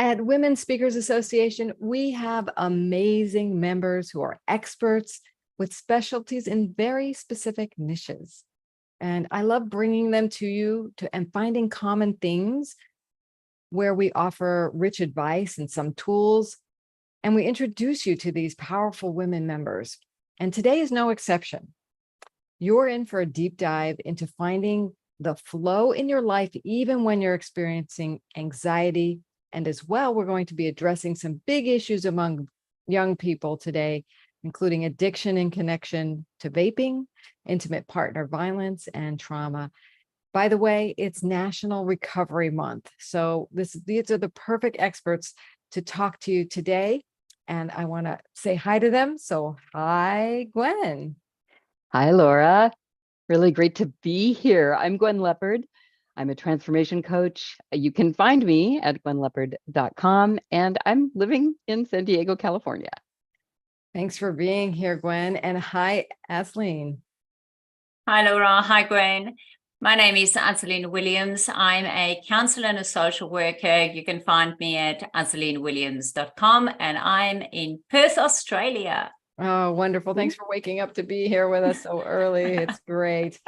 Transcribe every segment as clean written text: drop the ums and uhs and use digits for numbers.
At Women Speakers Association, we have amazing members who are experts with specialties in very specific niches. And I love bringing them to you and finding common themes where we offer rich advice and some tools. And we introduce you to these powerful women members. And today is no exception. You're in for a deep dive into finding the flow in your life, even when you're experiencing anxiety. And as well, we're going to be addressing some big issues among young people today, including addiction in connection to vaping, intimate partner violence, and trauma. By the way, it's National Recovery Month. So these are the perfect experts to talk to you today. And I want to say hi to them. So hi, Gwen. Hi, Laura. Really great to be here. I'm Gwen Leopard. I'm a transformation coach. You can find me at gwenleopard.com, and I'm living in San Diego, California. Thanks for being here, Gwen. And hi, Asleen. Hi, Laura. Hi, Gwen. My name is Azaleen Williams. I'm a counselor and a social worker. You can find me at azaleenwilliams.com, and I'm in Perth, Australia. Oh, wonderful. Thanks for waking up to be here with us so early. It's great.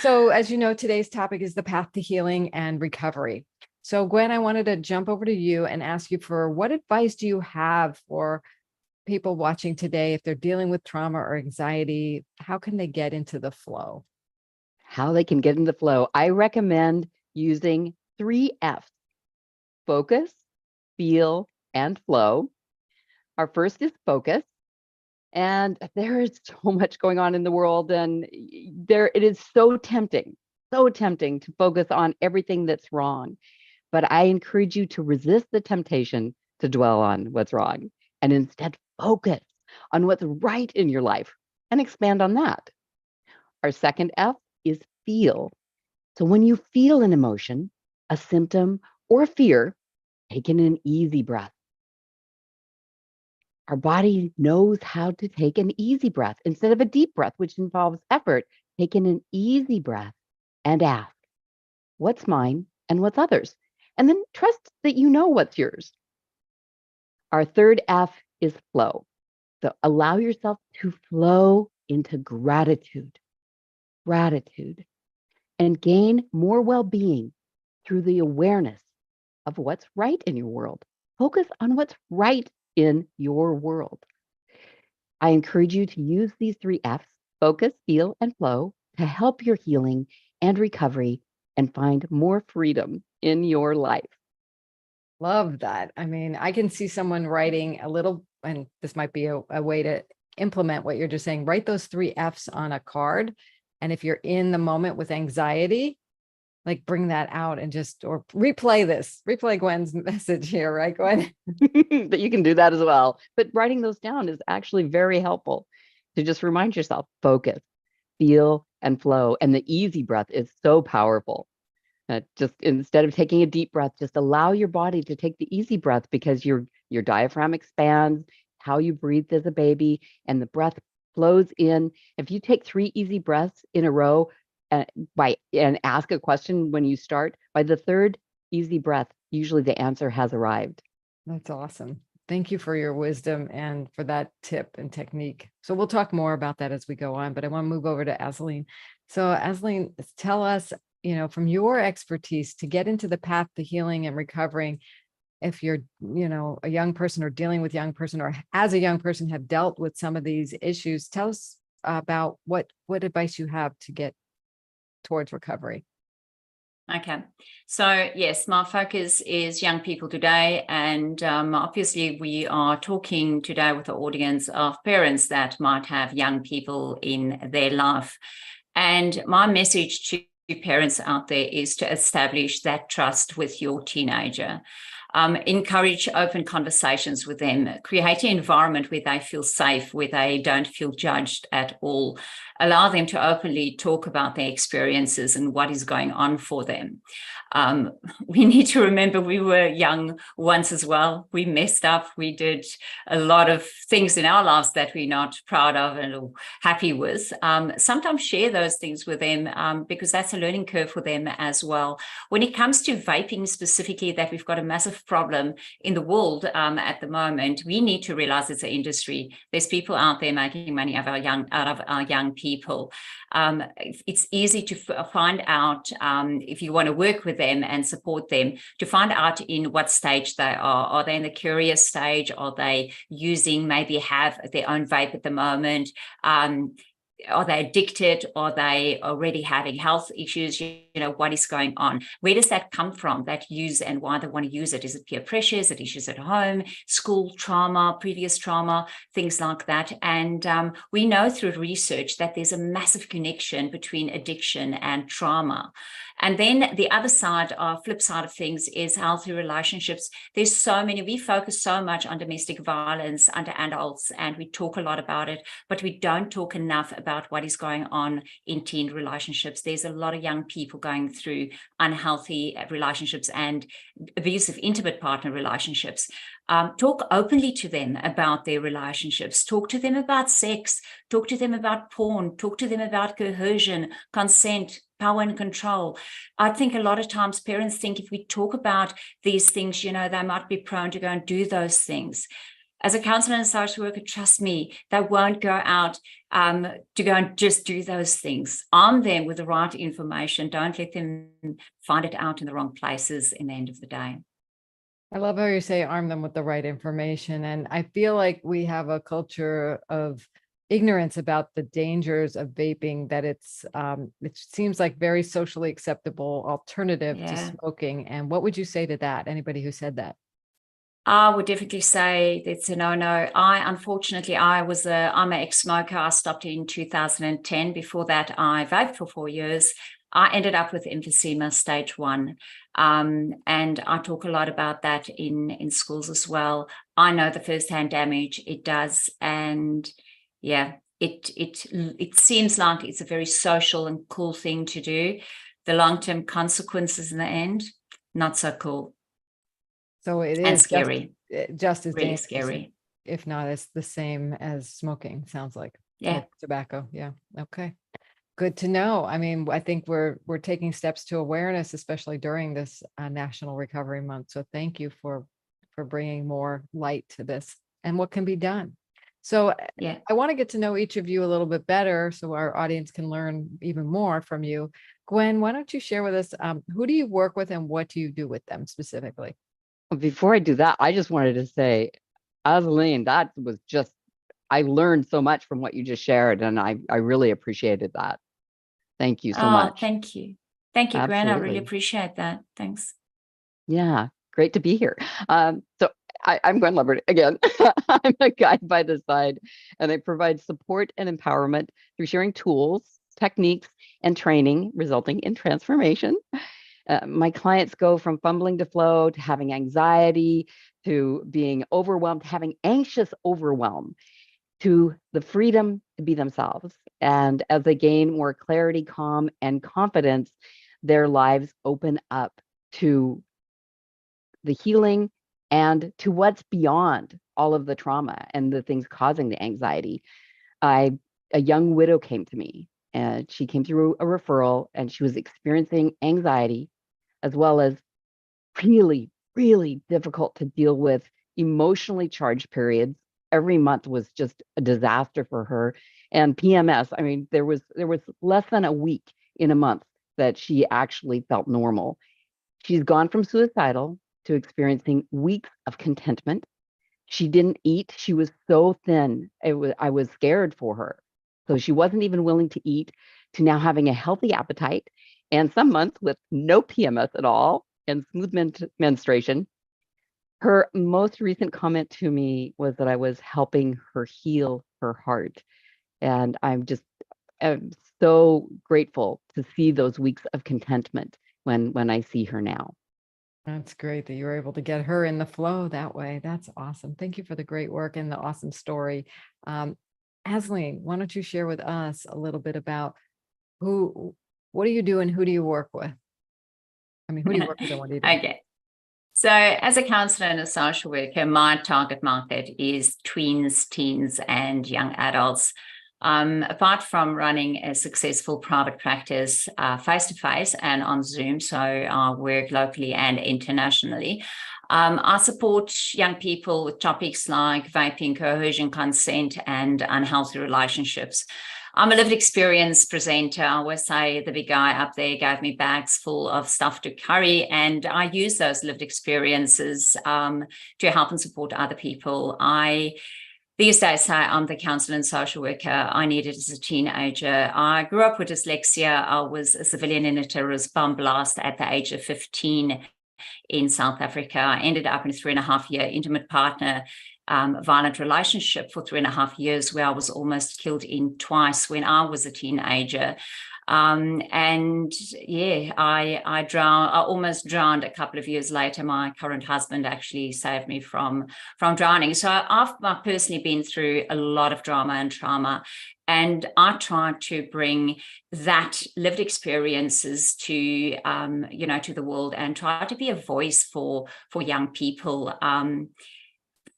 So as you know, today's topic is the path to healing and recovery. So Gwen, I wanted to jump over to you and ask you for what advice do you have for people watching today if they're dealing with trauma or anxiety? How can they get into the flow? How they can get into the flow. I recommend using 3 F's: focus, feel, and flow. Our first is focus. And there is so much going on in the world, and it is so tempting to focus on everything that's wrong. But I encourage you to resist the temptation to dwell on what's wrong and instead focus on what's right in your life and expand on that. Our second F is feel. So when you feel an emotion, a symptom, or fear, take in an easy breath. Our body knows how to take an easy breath instead of a deep breath, which involves effort. Take in an easy breath and ask, what's mine and what's others? And then trust that you know what's yours. Our third F is flow. So allow yourself to flow into gratitude, and gain more well-being through the awareness of what's right in your world. Focus on what's right in your world. I encourage you to use these 3 F's, focus, feel, and flow, to help your healing and recovery and find more freedom in your life. Love that. I mean, I can see someone writing a little, and this might be a way to implement what you're just saying, write those 3 F's on a card. And if you're in the moment with anxiety, like bring that out and or replay Gwen's message here, right, Gwen? That you can do that as well. But writing those down is actually very helpful to just remind yourself, focus, feel, and flow. And the easy breath is so powerful. Just instead of taking a deep breath, just allow your body to take the easy breath, because your diaphragm expands, how you breathed as a baby, and the breath flows in. If you take 3 easy breaths in a row, and ask a question when you start, by the 3rd easy breath, usually the answer has arrived. That's awesome. Thank you for your wisdom and for that tip and technique. So we'll talk more about that as we go on, but I want to move over to Asleen. So Asleen, tell us, from your expertise, to get into the path to healing and recovering, if you're, a young person or dealing with young person, or as a young person have dealt with some of these issues, tell us about what advice you have to get towards recovery. Okay. So yes, my focus is young people today. And obviously we are talking today with the audience of parents that might have young people in their life. And my message to parents out there is to establish that trust with your teenager. Encourage open conversations with them, create an environment where they feel safe, where they don't feel judged at all. Allow them to openly talk about their experiences and what is going on for them. we need to remember we were young once as well. We messed up. We did a lot of things in our lives that we're not proud of and happy with. Sometimes share those things with them because that's a learning curve for them as well. When it comes to vaping specifically, that we've got a massive problem in the world at the moment, we need to realize it's an industry. There's people out there making money out of our young people. It's easy to find out if you want to work with them and support them, to find out in what stage they are. Are they in the curious stage? Are they using, maybe have their own vape at the moment? Are they addicted? Are they already having health issues? You know, what is going on? Where does that come from, that use, and why they want to use it? Is it peer pressure? Is it issues at home, school trauma, previous trauma, things like that? And we know through research that there's a massive connection between addiction and trauma. And then the other side, flip side of things, is healthy relationships. There's so many, we focus so much on domestic violence under adults, and we talk a lot about it, but we don't talk enough about what is going on in teen relationships. There's a lot of young people going through unhealthy relationships and abusive intimate partner relationships. Talk openly to them about their relationships. Talk to them about sex. Talk to them about porn. Talk to them about coercion, consent, power and control. I think a lot of times parents think if we talk about these things, you know, they might be prone to go and do those things. As a counselor and social worker, trust me, they won't go out to go and just do those things. Arm them with the right information. Don't let them find it out in the wrong places in the end of the day. I love how you say arm them with the right information. And I feel like we have a culture of ignorance about the dangers of vaping, that it seems like very socially acceptable alternative to smoking. And what would you say to that? Anybody who said that? I would definitely say it's a no-no. Unfortunately, I'm an ex-smoker. I stopped in 2010. Before that, I vaped for 4 years. I ended up with emphysema stage 1. And I talk a lot about that in schools as well. I know the firsthand damage it does. And yeah, it seems like it's a very social and cool thing to do. The long-term consequences in the end, not so cool. So it and is scary. just as Really dangerous, scary. if not as the same as smoking, sounds like. Yeah. With tobacco. Yeah. Okay. Good to know. I mean, I think we're taking steps to awareness, especially during this National Recovery Month. So thank you for bringing more light to this and what can be done. So Yeah. I want to get to know each of you a little bit better so our audience can learn even more from you. Gwen, why don't you share with us, who do you work with and what do you do with them specifically? Before I do that, I just wanted to say, Azaleen, that was just, I learned so much from what you just shared, and I really appreciated that. Thank you so much. Thank you. Thank you, Gwen. I really Absolutely. appreciate that. Thanks. Yeah, great to be here. So I'm Gwen Lubbert again. I'm a guide by the side, and I provide support and empowerment through sharing tools, techniques, and training resulting in transformation. My clients go from fumbling to flow, to having anxiety, to being overwhelmed, having anxious overwhelm, to the freedom to be themselves. And as they gain more clarity, calm, and confidence, their lives open up to the healing and to what's beyond all of the trauma and the things causing the anxiety. A young widow came to me, and she came through a referral, and she was experiencing anxiety as well as really, really difficult to deal with emotionally charged periods. Every month was just a disaster for her. And PMS, I mean, there was less than a week in a month that she actually felt normal. She's gone from suicidal to experiencing weeks of contentment. She didn't eat. She was so thin. I was scared for her. So she wasn't even willing to eat, to now having a healthy appetite, and some months with no PMS at all and smooth menstruation. Her most recent comment to me was that I was helping her heal her heart. And I'm so grateful to see those weeks of contentment when I see her now. That's great that you were able to get her in the flow that way. That's awesome. Thank you for the great work and the awesome story. Azaleen, why don't you share with us a little bit about what do you do and who do you work with? I mean, who do you work with and what do you do? Okay. So as a counselor and a social worker, my target market is tweens, teens, and young adults. Apart from running a successful private practice face-to-face and on Zoom, so I work locally and internationally, I support young people with topics like vaping, coercion, consent, and unhealthy relationships. I'm a lived experience presenter. I always say the big guy up there gave me bags full of stuff to carry, and I use those lived experiences to help and support other people. These days say I'm the counselor and social worker I needed as a teenager. I grew up with dyslexia. I was a civilian in a terrorist bomb blast at the age of 15 in South Africa. I ended up in a 3.5-year intimate partner violent relationship for 3.5 years, where I was almost killed in twice when I was a teenager. And yeah, I drowned. I almost drowned a couple of years later. My current husband actually saved me from drowning. So I've personally been through a lot of drama and trauma, and I try to bring that lived experiences to to the world, and try to be a voice for young people.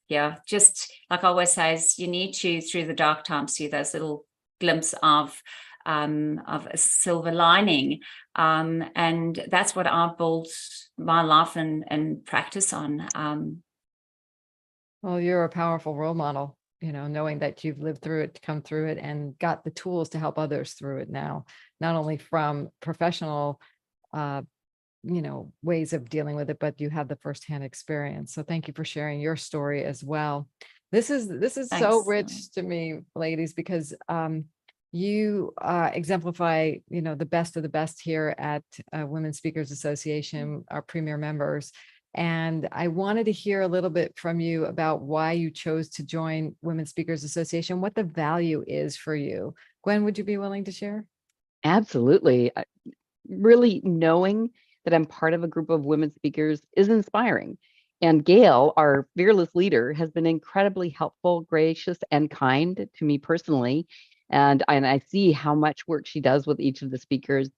Yeah, just like I always say, is you need to, through the dark times, see those little glimpse of a silver lining. And that's what I built my life and practice on. Well, you're a powerful role model, knowing that you've lived through it, come through it, and got the tools to help others through it now, not only from professional ways of dealing with it, but you have the firsthand experience. So thank you for sharing your story as well. This is so Thanks. rich to me, ladies, because you exemplify, the best of the best here at Women Speakers Association, our premier members. And I wanted to hear a little bit from you about why you chose to join Women Speakers Association, what the value is for you. Gwen, would you be willing to share? Absolutely. Really knowing that I'm part of a group of women speakers is inspiring. And Gail, our fearless leader, has been incredibly helpful, gracious, and kind to me personally. And I see how much work she does with each of the speakers.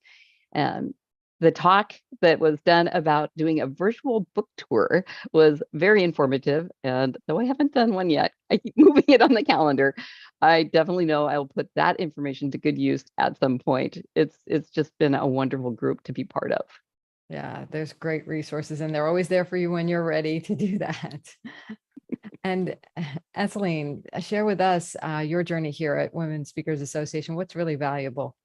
The talk that was done about doing a virtual book tour was very informative. And though I haven't done one yet, I keep moving it on the calendar. I definitely know I will put that information to good use at some point. It's just been a wonderful group to be part of. Yeah, there's great resources, and they're always there for you when you're ready to do that. And Etheline, share with us your journey here at Women Speakers Association. What's really valuable?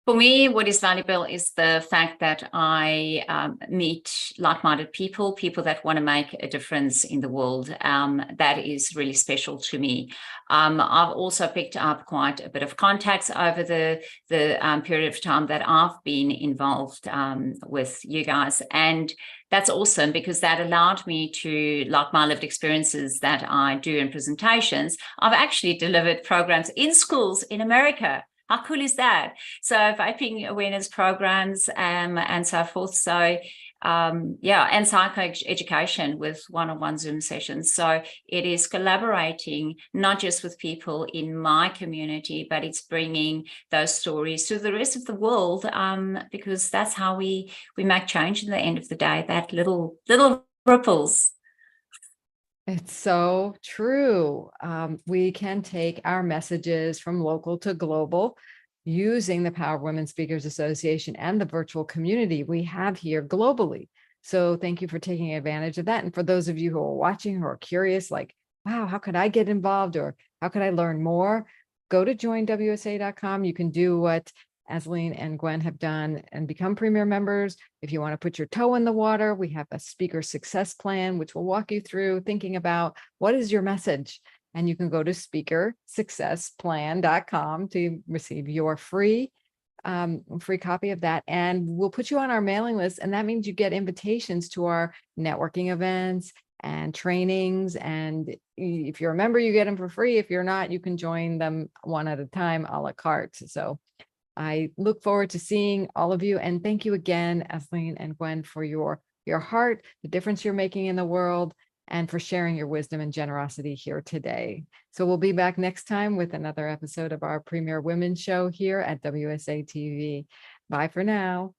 For me, what is valuable is the fact that I meet like-minded people that want to make a difference in the world. That is really special to me. I've also picked up quite a bit of contacts over the period of time that I've been involved with you guys. And that's awesome, because that allowed me to, like my lived experiences that I do in presentations, I've actually delivered programs in schools in America. How cool is that? So vaping awareness programs and so forth. So and psychoeducation with one-on-one Zoom sessions. So it is collaborating not just with people in my community, but it's bringing those stories to the rest of the world, because that's how we make change in the end of the day, that little ripples. It's so true. We can take our messages from local to global using the Power of Women Speakers Association and the virtual community we have here globally. So thank you for taking advantage of that. And for those of you who are watching, who are curious, like, wow, how could I get involved, or how could I learn more? Go to joinwsa.com. You can do what Etheline and Gwen have done and become premier members. If you want to put your toe in the water, we have a speaker success plan, which will walk you through thinking about what is your message. And you can go to speakersuccessplan.com to receive your free copy of that. And we'll put you on our mailing list. And that means you get invitations to our networking events and trainings. And if you're a member, you get them for free. If you're not, you can join them one at a time, a la carte. So I look forward to seeing all of you. And thank you again, Etheline and Gwen, for your heart, the difference you're making in the world, and for sharing your wisdom and generosity here today. So we'll be back next time with another episode of our Premier Women Show here at WSATV. Bye for now.